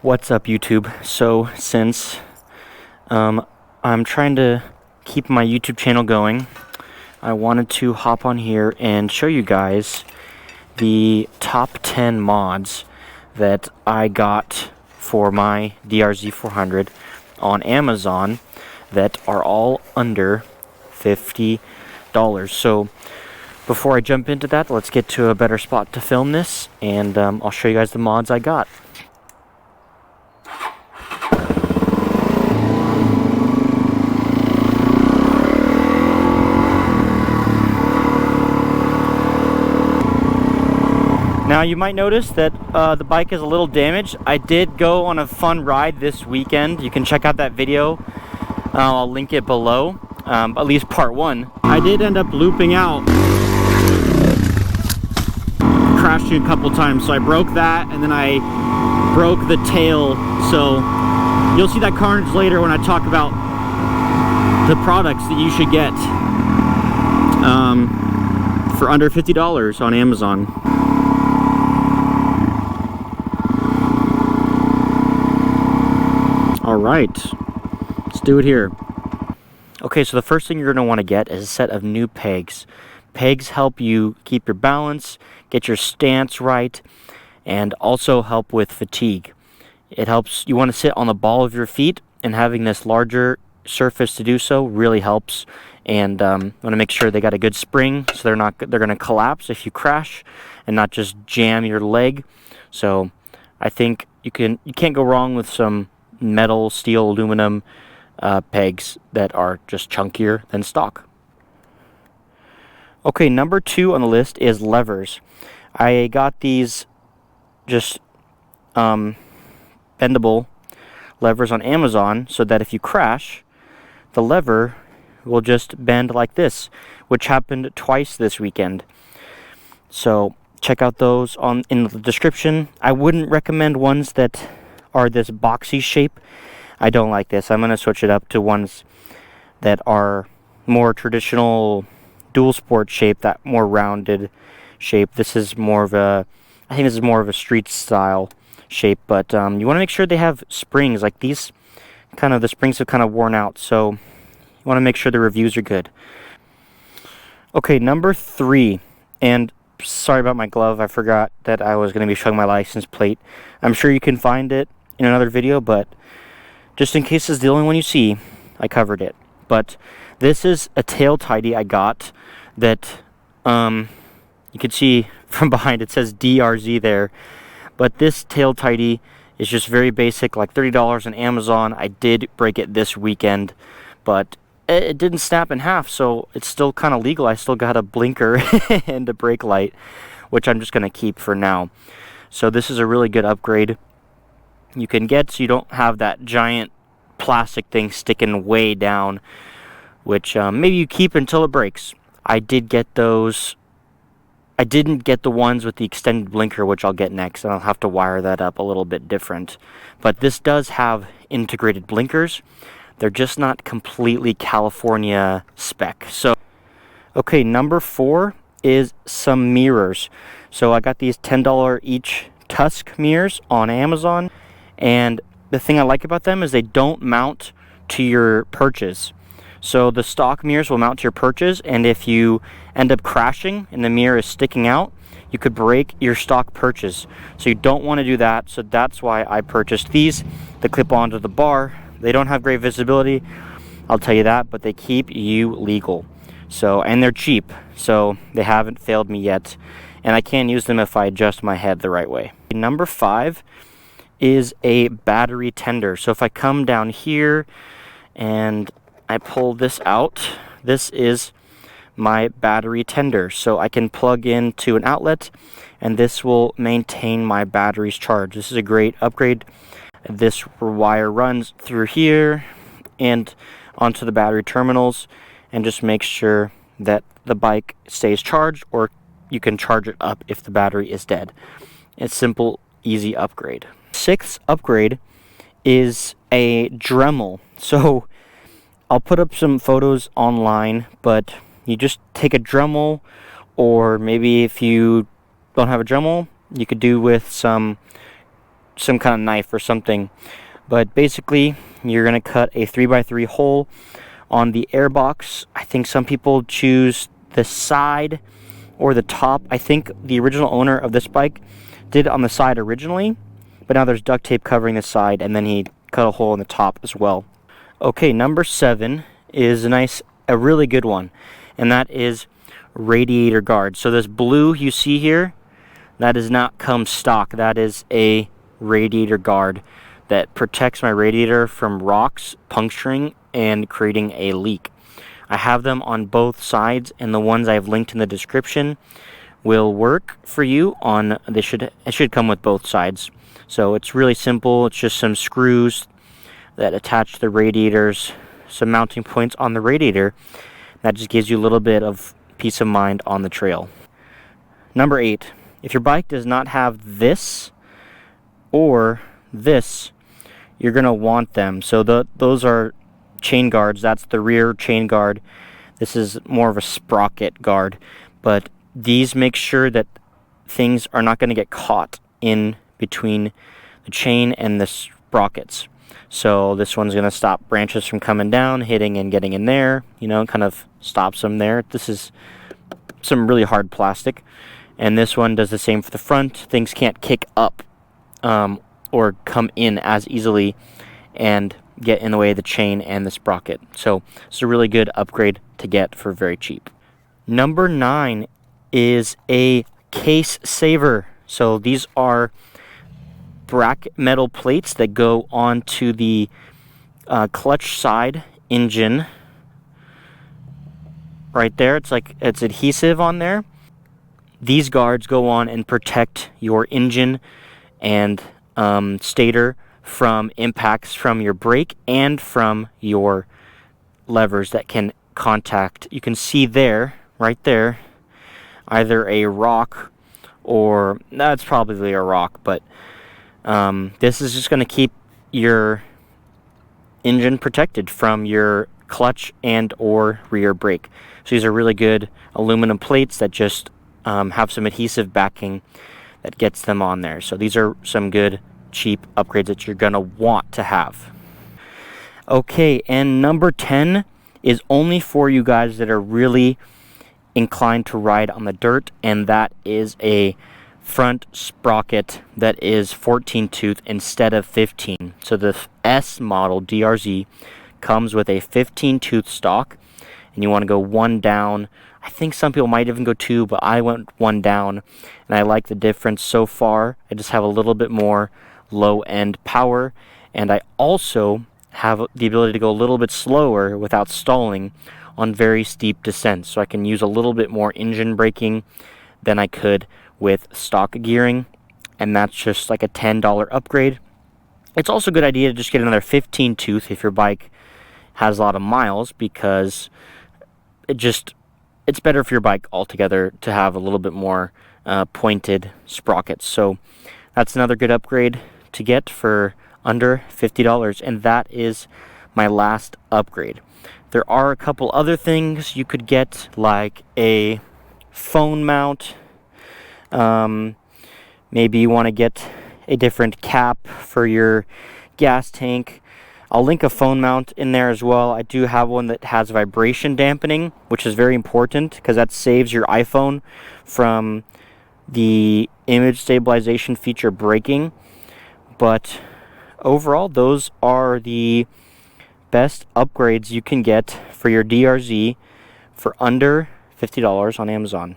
What's up, YouTube? So since I'm trying to keep my YouTube channel going, I wanted to hop on here and show you guys the top 10 mods that I got for my DRZ400 on Amazon that are all under $50. So before I jump into that, let's get to a better spot to film this, and I'll show you guys the mods I got. Now you might notice that the bike is a little damaged. I did go on a fun ride this weekend. You can check out that video. I'll link it below, at least part one. I did end up looping out, crashing a couple times. So I broke that, and then I broke the tail. So you'll see that carnage later when I talk about the products that you should get for under $50 on Amazon. Alright, let's do it here. Okay, so the first thing you're going to want to get is a set of new pegs. Pegs help you keep your balance, get your stance right, and also help with fatigue. It helps, you want to sit on the ball of your feet, and having this larger surface to do so really helps. And you want to make sure they got a good spring, so they're going to collapse if you crash and not just jam your leg. So I think you can't go wrong with some metal, steel, aluminum pegs that are just chunkier than stock. Okay, number 2 on the list is levers. I got these just bendable levers on Amazon so that if you crash, the lever will just bend like this, which happened twice this weekend. So check out those in the description. I wouldn't recommend ones that are this boxy shape. I don't like this. I'm going to switch it up to ones that are more traditional dual sport shape, that more rounded shape. This is more of a, I think this is more of a street style shape, but you want to make sure they have springs. Like these, the springs have kind of worn out, so you want to make sure the reviews are good. Okay, number 3, and sorry about my glove. I forgot that I was going to be showing my license plate. I'm sure you can find it in another video, but just in case it's the only one you see, I covered it. But this is a tail tidy I got that you can see from behind. It says DRZ there, but this tail tidy is just very basic, like $30 on Amazon. I did break it this weekend, but it didn't snap in half, so it's still kind of legal. I still got a blinker and a brake light, which I'm just going to keep for now. So this is a really good upgrade you can get, so you don't have that giant plastic thing sticking way down, which maybe you keep until it breaks. I did get those. I didn't get the ones with the extended blinker, which I'll get next, and I'll have to wire that up a little bit different. But this does have integrated blinkers. They're just not completely California spec. So, okay, number 4 is some mirrors. So I got these $10 each Tusk mirrors on Amazon. And the thing I like about them is they don't mount to your perches. So the stock mirrors will mount to your perches, and if you end up crashing and the mirror is sticking out, you could break your stock perches. So you don't want to do that. So that's why I purchased these. They clip onto the bar. They don't have great visibility, I'll tell you that, but they keep you legal. So, and they're cheap, so they haven't failed me yet. And I can use them if I adjust my head the right way. Number 5 is a battery tender. So if I come down here and I pull this out, this is my battery tender. So I can plug into an outlet, and this will maintain my battery's charge. This is a great upgrade. This wire runs through here and onto the battery terminals, and just makes sure that the bike stays charged, or you can charge it up if the battery is dead. It's simple, easy upgrade. 6th upgrade is a Dremel. So I'll put up some photos online, but you just take a Dremel, or maybe if you don't have a Dremel, you could do with some some kind of knife or something. But basically, you're going to cut a 3x3 hole on the air box. I think some people choose the side or the top. I think the original owner of this bike did it on the side originally, but now there's duct tape covering the side, and then he cut a hole in the top as well. Okay, number 7 is a really good one, and that is radiator guard. So this blue you see here, that does not come stock. That is a radiator guard that protects my radiator from rocks puncturing and creating a leak. I have them on both sides, and the ones I've linked in the description will work for you on, it should come with both sides. So it's really simple. It's just some screws that attach to the radiators, some mounting points on the radiator. That just gives you a little bit of peace of mind on the trail. Number 8, if your bike does not have this or this, you're going to want them. So those are chain guards. That's the rear chain guard. This is more of a sprocket guard, but these make sure that things are not going to get caught in between the chain and the sprockets. So this one's going to stop branches from coming down, hitting and getting in there, kind of stops them there. This is some really hard plastic, and this one does the same for the front. Things can't kick up or come in as easily and get in the way of the chain and the sprocket. So it's a really good upgrade to get for very cheap. Number 9 is a case saver. So these are bracket metal plates that go onto the clutch side engine right there. It's adhesive on there. These guards go on and protect your engine and stator from impacts from your brake and from your levers that can contact. You can see there, right there, either a rock or, that's probably a rock, but this is just going to keep your engine protected from your clutch and or rear brake. So these are really good aluminum plates that just have some adhesive backing that gets them on there. So these are some good cheap upgrades that you're going to want to have. Okay, and number 10 is only for you guys that are really inclined to ride on the dirt, and that is a front sprocket that is 14 tooth instead of 15. So the S model DRZ comes with a 15 tooth stock, and you want to go one down. I think some people might even go two, but I went one down, and I like the difference so far. I just have a little bit more low end power, and I also have the ability to go a little bit slower without stalling on very steep descents, so I can use a little bit more engine braking than I could with stock gearing, and that's just like a $10 upgrade. It's also a good idea to just get another 15 tooth if your bike has a lot of miles, because it's better for your bike altogether to have a little bit more pointed sprockets. So that's another good upgrade to get for under $50, and that is my last upgrade. There are a couple other things you could get, like a phone mount. Maybe you want to get a different cap for your gas tank. I'll link a phone mount in there as well. I do have one that has vibration dampening, which is very important because that saves your iPhone from the image stabilization feature breaking. But overall, those are the best upgrades you can get for your DRZ for under $50 on Amazon.